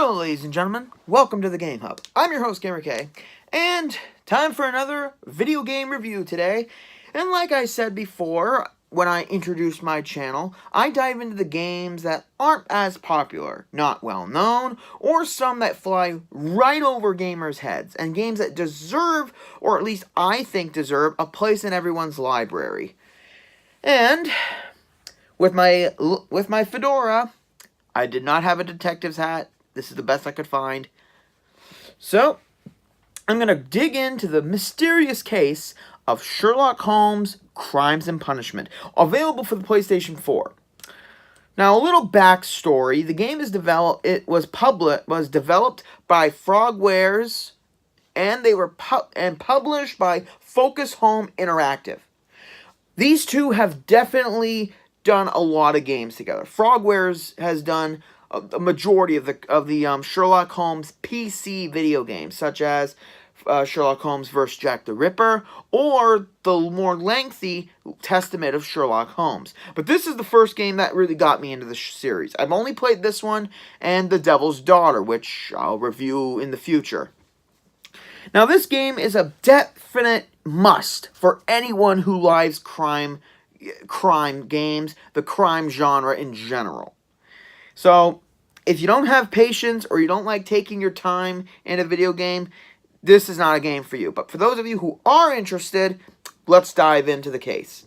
Hello, ladies and gentlemen. Welcome to the Game Hub. I'm your host, GamerK, and time for another video game review today. And like I said before, when I introduced my channel, I dive into the games that aren't as popular, not well known, or some that fly right over gamers' heads, and games that deserve, or at least I think deserve, a place in everyone's library. And with my fedora, I did not have a detective's hat. This is the best I could find. So, I'm going to dig into the mysterious case of Sherlock Holmes, Crimes and Punishment, available for the PlayStation 4. Now, a little backstory. The game is developed. It was developed by Frogwares, and they were published by Focus Home Interactive. These two have definitely done a lot of games together. Frogwares has done a majority of the Sherlock Holmes PC video games, such as Sherlock Holmes vs. Jack the Ripper, or the more lengthy Testament of Sherlock Holmes. But this is the first game that really got me into the series. I've only played this one and The Devil's Daughter, which I'll review in the future. Now, this game is a definite must for anyone who likes crime games, the crime genre in general. So, if you don't have patience or you don't like taking your time in a video game, this is not a game for you. But for those of you who are interested, let's dive into the case.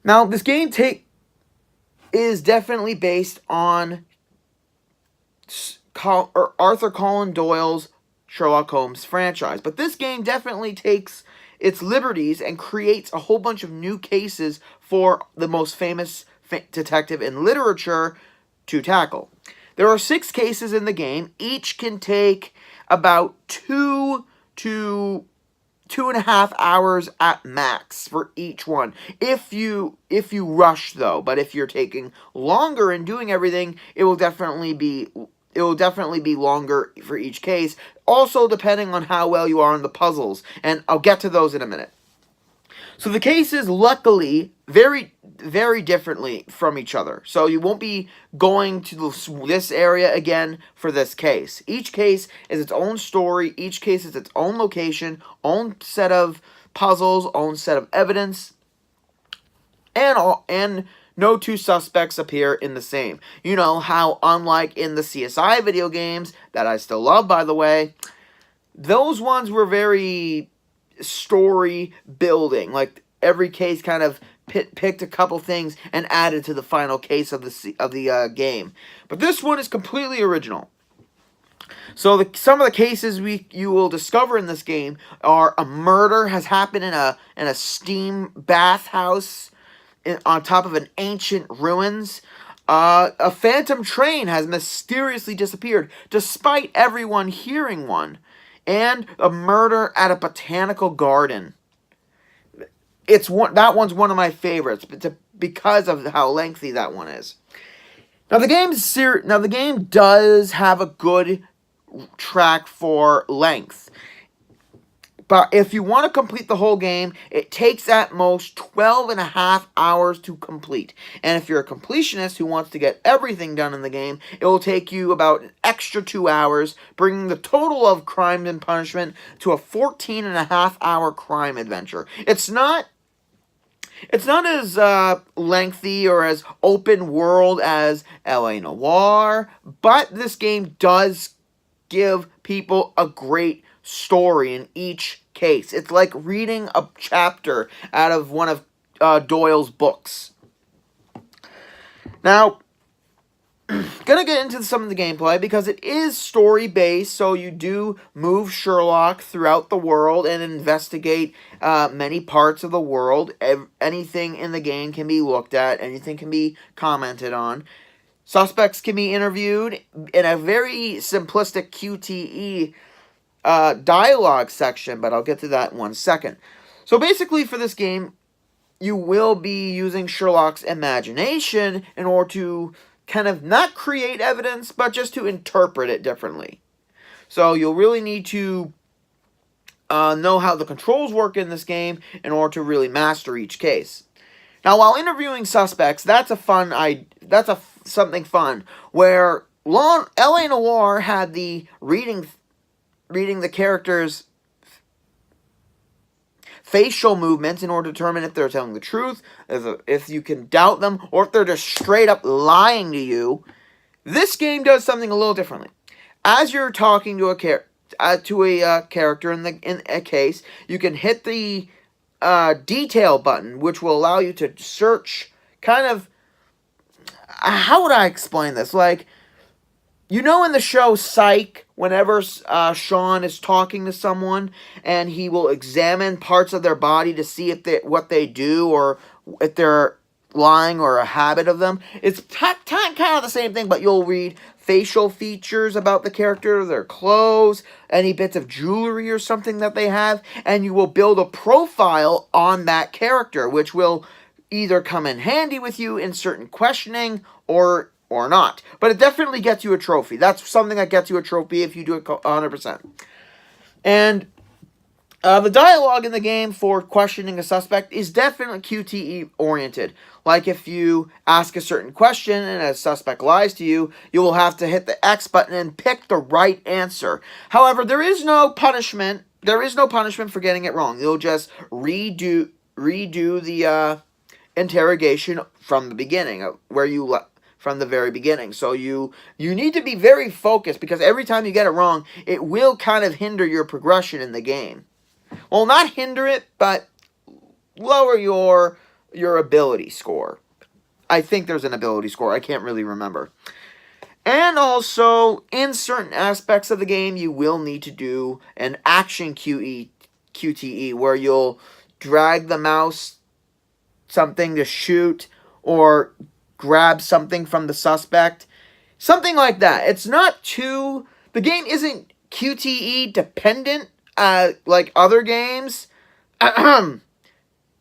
Now, this game is definitely based on Arthur Conan Doyle's Sherlock Holmes franchise. But this game definitely takes its liberties and creates a whole bunch of new cases for the most famous detective in literature to tackle. There are 6 cases in the game. Each can take about 2 to 2.5 hours at max for each one. If you rush though, but if you're taking longer and doing everything, it will definitely be longer for each case. Also, depending on how well you are in the puzzles, and I'll get to those in a minute. So the cases, luckily, very, very differently from each other. So you won't be going to this area again for this case. Each case is its own story. Each case is its own location, set of puzzles, own set of evidence, and no two suspects appear in the same. You know how, unlike in the CSI video games, that I still love, by the way, those ones were very story building. Like, every case kind of picked a couple things and added to the final case of the game. But this one is completely original. So some of the cases you will discover in this game are: a murder has happened in a steam bathhouse on top of an ancient ruins. A phantom train has mysteriously disappeared despite everyone hearing one. And a murder at a botanical garden. That one's one of my favorites because of how lengthy that one is. Now the game does have a good track for length. But if you want to complete the whole game, it takes at most 12.5 hours to complete. And if you're a completionist who wants to get everything done in the game, it will take you about an extra 2 hours, bringing the total of Crime and Punishment to a 14.5-hour crime adventure. It's not as lengthy or as open world as L.A. Noire, but this game does give people a great story in each case. It's like reading a chapter out of one of Doyle's books. Now, gonna get into some of the gameplay because it is story-based, so you do move Sherlock throughout the world and investigate many parts of the world. Anything in the game can be looked at, anything can be commented on. Suspects can be interviewed in a very simplistic QTE dialogue section, but I'll get to that in 1 second. So basically for this game, you will be using Sherlock's imagination in order to kind of not create evidence, but just to interpret it differently. So you'll really need to know how the controls work in this game in order to really master each case. Now, while interviewing suspects, that's something fun, where L.A. Noire had the reading the characters' facial movements in order to determine if they're telling the truth, if you can doubt them, or if they're just straight up lying to you. This game does something a little differently. As you're talking to a character in a case, you can hit the detail button, which will allow you to search. Kind of, how would I explain this? Like, you know, in the show Psych, whenever Sean is talking to someone, and he will examine parts of their body to see if what they do, or if they're lying, or a habit of them. It's kind of the same thing, but you'll read facial features about the character, their clothes, any bits of jewelry or something that they have, and you will build a profile on that character, which will either come in handy with you in certain questioning or not. But it definitely gets you a trophy. That's something that gets you a trophy if you do it 100%. And the dialogue in the game for questioning a suspect is definitely QTE oriented. Like, if you ask a certain question and a suspect lies to you, you will have to hit the X button and pick the right answer. However, there is no punishment. There is no punishment for getting it wrong. You'll just redo the interrogation from the beginning, from the very beginning. So you need to be very focused, because every time you get it wrong, it will kind of hinder your progression in the game. Well, not hinder it, but lower your ability score. I think there's an ability score. I can't really remember. And also, in certain aspects of the game, you will need to do an action QTE, where you'll drag the mouse something to shoot, or grab something from the suspect. Something like that. It's not too... The game isn't QTE dependent like other games.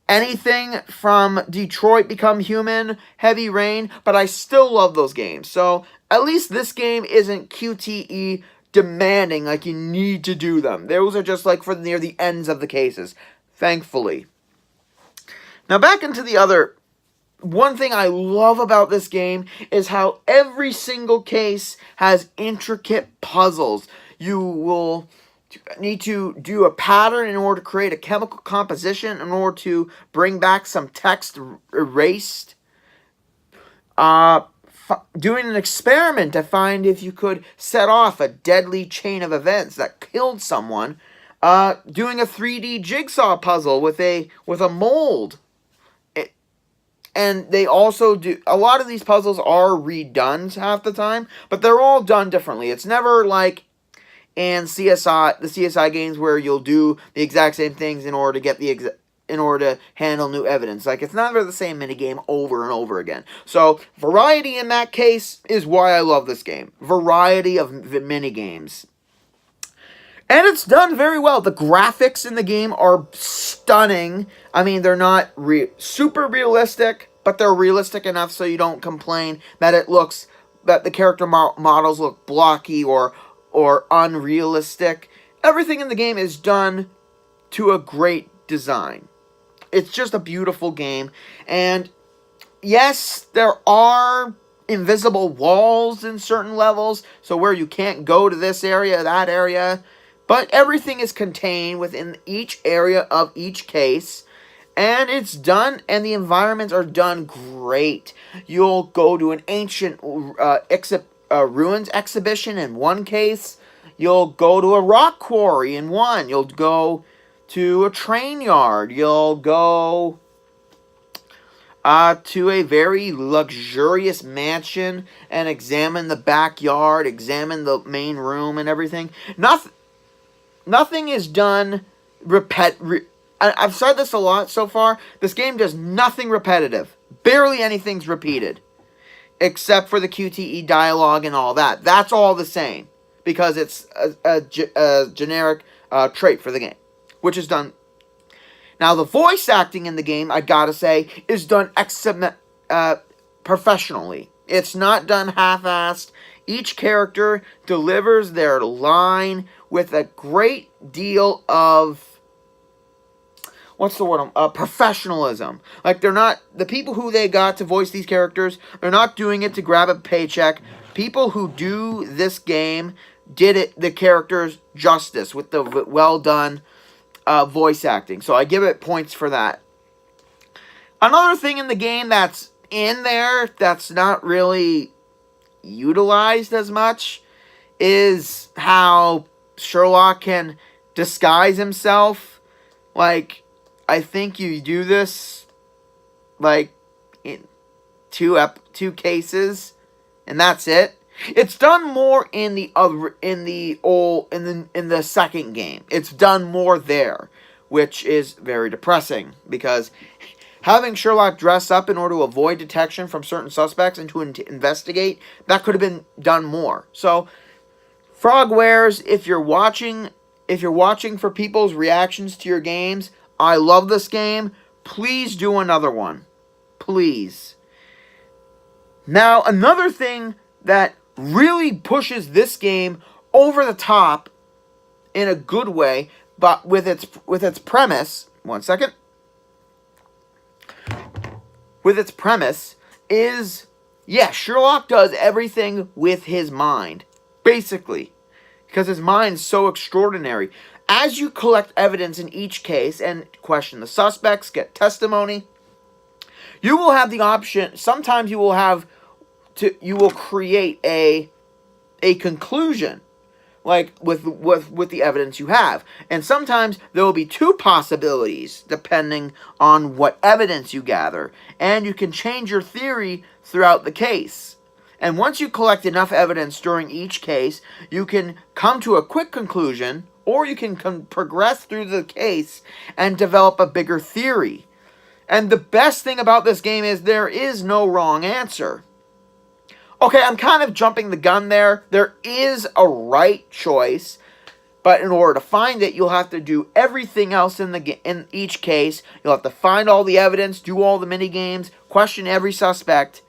Anything from Detroit Become Human, Heavy Rain, but I still love those games. So at least this game isn't QTE demanding, like you need to do them. Those are just like for near the ends of the cases, thankfully. Now back into the other... One thing I love about this game is how every single case has intricate puzzles. You will need to do a pattern in order to create a chemical composition, in order to bring back some text erased. Doing an experiment to find if you could set off a deadly chain of events that killed someone. Doing a 3D jigsaw puzzle with a mold. And they also do... A lot of these puzzles are redone half the time, but they're all done differently. It's never like in the CSI games, where you'll do the exact same things in order to get in order to handle new evidence. Like, it's never the same minigame over and over again. So, variety in that case is why I love this game. Variety of minigames. And it's done very well. The graphics in the game are stunning. I mean, they're not super realistic, but they're realistic enough so you don't complain that that the character models look blocky or unrealistic. Everything in the game is done to a great design. It's just a beautiful game. And yes, there are invisible walls in certain levels, so where you can't go to this area, that area... But everything is contained within each area of each case. And it's done, and the environments are done great. You'll go to an ancient ruins exhibition in one case. You'll go to a rock quarry in one. You'll go to a train yard. You'll go to a very luxurious mansion and examine the backyard, examine the main room and everything. Nothing is done I've said this a lot so far. This game does nothing repetitive. Barely anything's repeated. Except for the QTE dialogue and all that. That's all the same. Because it's a generic trait for the game. Which is done... Now, the voice acting in the game, I gotta say, is done professionally. It's not done half-assed. Each character delivers their line with a great deal of... What's the word? Professionalism. Like, they're not... The people who they got to voice these characters, they're not doing it to grab a paycheck. people who do this game did the characters justice with the well done voice acting. So I give it points for that. Another thing in the game that's in there that's not really utilized as much is how Sherlock can disguise himself. Like, I think you do this like in two cases, and that's it. It's done more in the second game. It's done more there, which is very depressing because having Sherlock dress up in order to avoid detection from certain suspects and to investigate, that could have been done more. So, Frogwares, if you're watching for people's reactions to your games, I love this game. Please do another one. Please. Now, another thing that really pushes this game over the top in a good way, but with its premise, one second. With its premise is, yeah, Sherlock does everything with his mind, basically, because his mind's so extraordinary. As you collect evidence in each case and question the suspects, get testimony, you will have the option. Sometimes you will create a conclusion, like with the evidence you have, and sometimes there will be two possibilities depending on what evidence you gather, and you can change your theory throughout the case. And once you collect enough evidence during each case, you can come to a quick conclusion, or you can progress through the case and develop a bigger theory. And the best thing about this game is there is no wrong answer. Okay, I'm kind of jumping the gun there. There is a right choice, but in order to find it, you'll have to do everything else in each case. You'll have to find all the evidence, do all the mini games, question every suspect.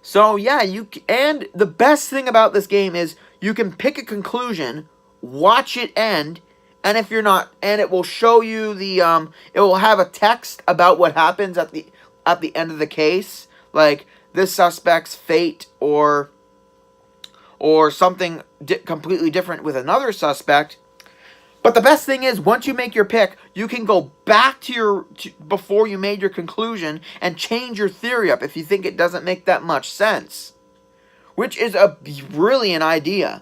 So yeah, and the best thing about this game is you can pick a conclusion, watch it end, and if you're not, and it will show you it will have a text about what happens at the end of the case, like this suspect's fate or something completely different with another suspect. But the best thing is, once you make your pick, you can go back to before you made your conclusion and change your theory up if you think it doesn't make that much sense, which is a brilliant idea.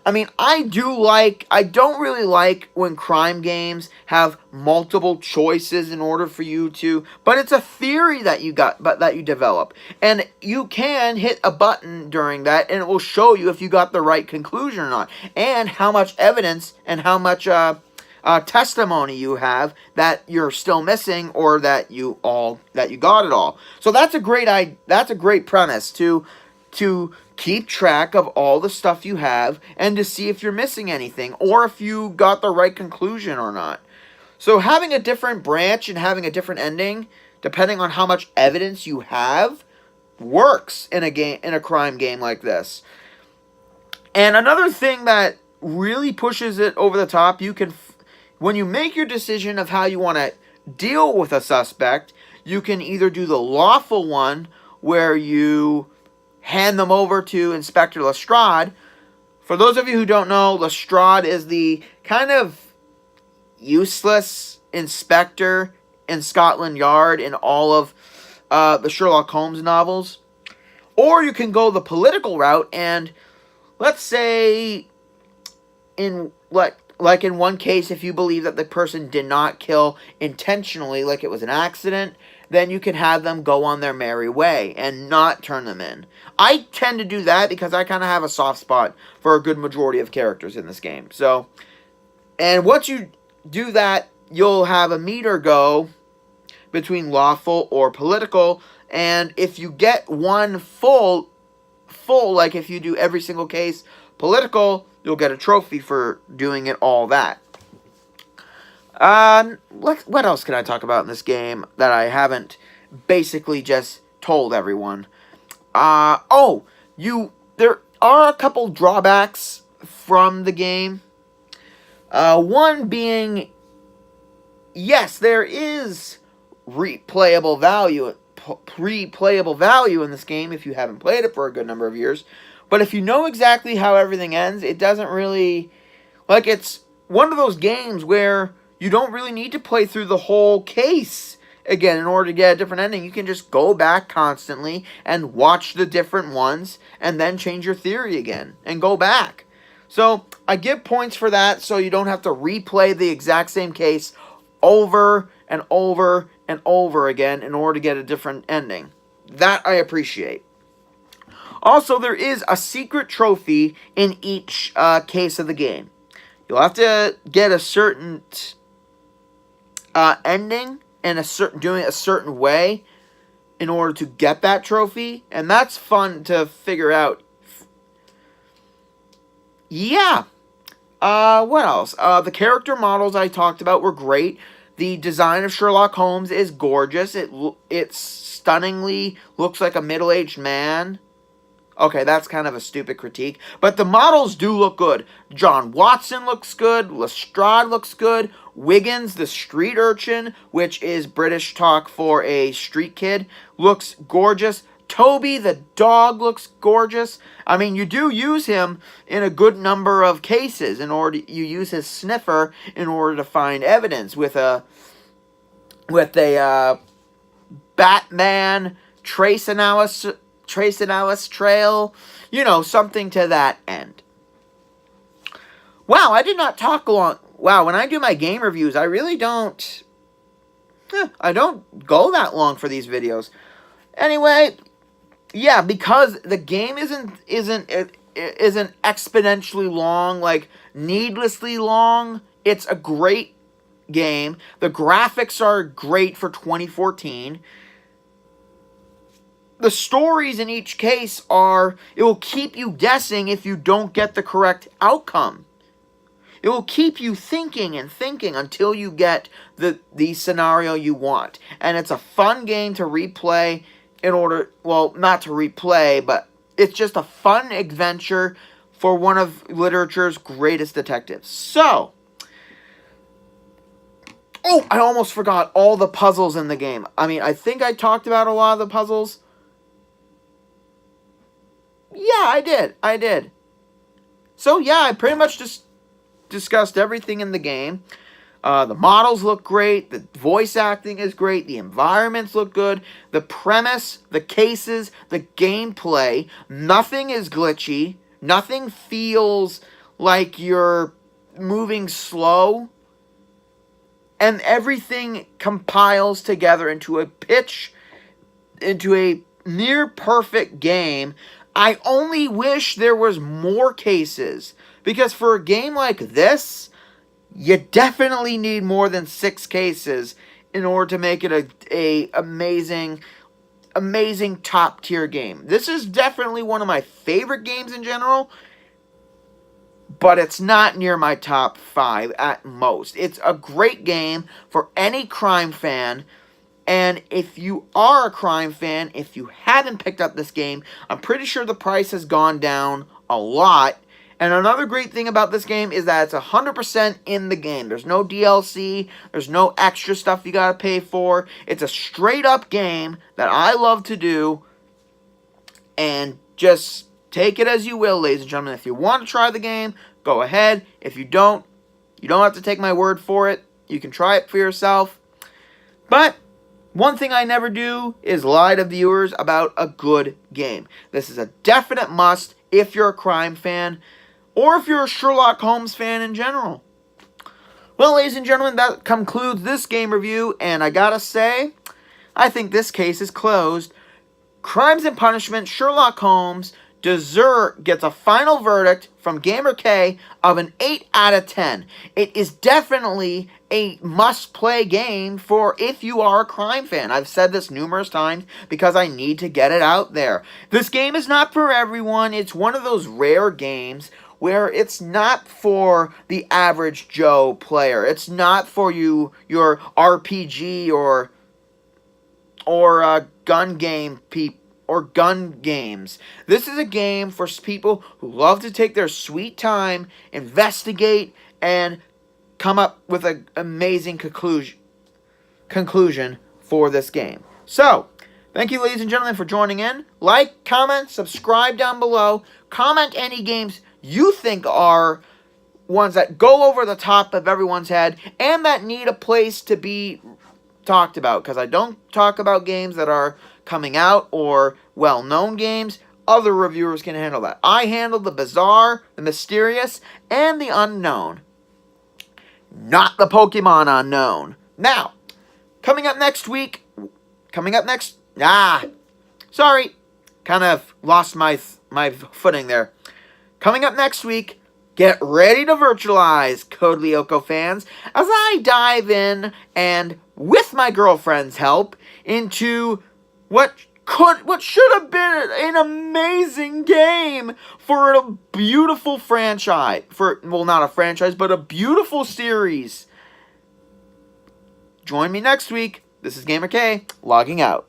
I mean, I don't really like when crime games have multiple choices in order for you to, but it's a theory that you develop. And you can hit a button during that and it will show you if you got the right conclusion or not. And how much evidence and how much testimony you have that you're still missing or that you got it all. So that's a great premise to keep track of all the stuff you have and to see if you're missing anything or if you got the right conclusion or not. So having a different branch and having a different ending, depending on how much evidence you have, works in a crime game like this. And another thing that really pushes it over the top, when you make your decision of how you want to deal with a suspect, you can either do the lawful one where you hand them over to Inspector Lestrade. For those of you who don't know, Lestrade is the kind of useless inspector in Scotland Yard in all of the Sherlock Holmes novels. Or you can go the political route and, let's say, in one case, if you believe that the person did not kill intentionally, like it was an accident, then you can have them go on their merry way and not turn them in. I tend to do that because I kind of have a soft spot for a good majority of characters in this game. So, and once you do that, you'll have a meter go between lawful or political, and if you get one full, like if you do every single case political, you'll get a trophy for doing it all that. What else can I talk about in this game that I haven't basically just told everyone? There are a couple drawbacks from the game. One being, yes, there is replayable value replayable value in this game if you haven't played it for a good number of years. But if you know exactly how everything ends, it doesn't really... Like, it's one of those games where you don't really need to play through the whole case again in order to get a different ending. You can just go back constantly and watch the different ones and then change your theory again and go back. So, I give points for that so you don't have to replay the exact same case over and over and over again in order to get a different ending. That I appreciate. Also, there is a secret trophy in each case of the game. You'll have to get a certain ending and doing it a certain way in order to get that trophy, and that's fun to figure out. Yeah. What else? The character models I talked about were great. The design of Sherlock Holmes is gorgeous. It stunningly looks like a middle-aged man. Okay, that's kind of a stupid critique. But the models do look good. John Watson looks good. Lestrade looks good. Wiggins, the street urchin, which is British talk for a street kid, looks gorgeous. Toby, the dog, looks gorgeous. I mean, you do use him in a good number of cases. You use his sniffer in order to find evidence with a Batman trace analysis trail, something to that end. Wow, I did not talk long. Wow, when I do my game reviews, I really don't go that long for these videos. Anyway, yeah, because the game isn't exponentially long, like needlessly long. It's a great game. The graphics are great for 2014. The stories in each case it will keep you guessing if you don't get the correct outcome. It will keep you thinking and thinking until you get the scenario you want. And it's a fun game to replay not to replay, but it's just a fun adventure for one of literature's greatest detectives. So, I almost forgot all the puzzles in the game. I mean, I think I talked about a lot of the puzzles. Yeah, I did. So, yeah, I pretty much just discussed everything in the game. The models look great. The voice acting is great. The environments look good. The premise, the cases, the gameplay. Nothing is glitchy. Nothing feels like you're moving slow. And everything compiles together into a near perfect game. I only wish there was more cases, because for a game like this, you definitely need more than 6 cases in order to make it a amazing top tier game. This is definitely one of my favorite games in general, but it's not near my top 5 at most. It's a great game for any crime fan. And if you are a crime fan, if you haven't picked up this game, I'm pretty sure the price has gone down a lot. And another great thing about this game is that it's 100% in the game. There's no DLC. There's no extra stuff you gotta pay for. It's a straight up game that I love to do. And just take it as you will, ladies and gentlemen. If you want to try the game, go ahead. If you don't have to take my word for it. You can try it for yourself. But one thing I never do is lie to viewers about a good game. This is a definite must if you're a crime fan, or if you're a Sherlock Holmes fan in general. Well, ladies and gentlemen, that concludes this game review, and I gotta say, I think this case is closed. Crimes and Punishment, Sherlock Holmes, gets a final verdict from GamerK of an 8 out of 10. It is definitely a must-play game for if you are a crime fan. I've said this numerous times because I need to get it out there. This game is not for everyone. It's one of those rare games where it's not for the average Joe player. It's not for your RPG or gun games. This is a game for people who love to take their sweet time, investigate, and come up with an amazing conclusion for this game. So, Thank you, ladies and gentlemen, for joining in. Like, comment, subscribe down below. Comment any games you think are ones that go over the top of everyone's head and that need a place to be talked about. Because I don't talk about games that are coming out or well-known games. Other reviewers can handle that. I handle the bizarre, the mysterious, and the unknown. Not the Pokemon unknown. Now, coming up next week, sorry, kind of lost my footing there. Coming up next week, get ready to virtualize, Code Lyoko fans, as I dive in and, with my girlfriend's help, into what should have been an amazing game for a beautiful franchise. Well, not a franchise, but a beautiful series. Join me next week. This is GamerK, logging out.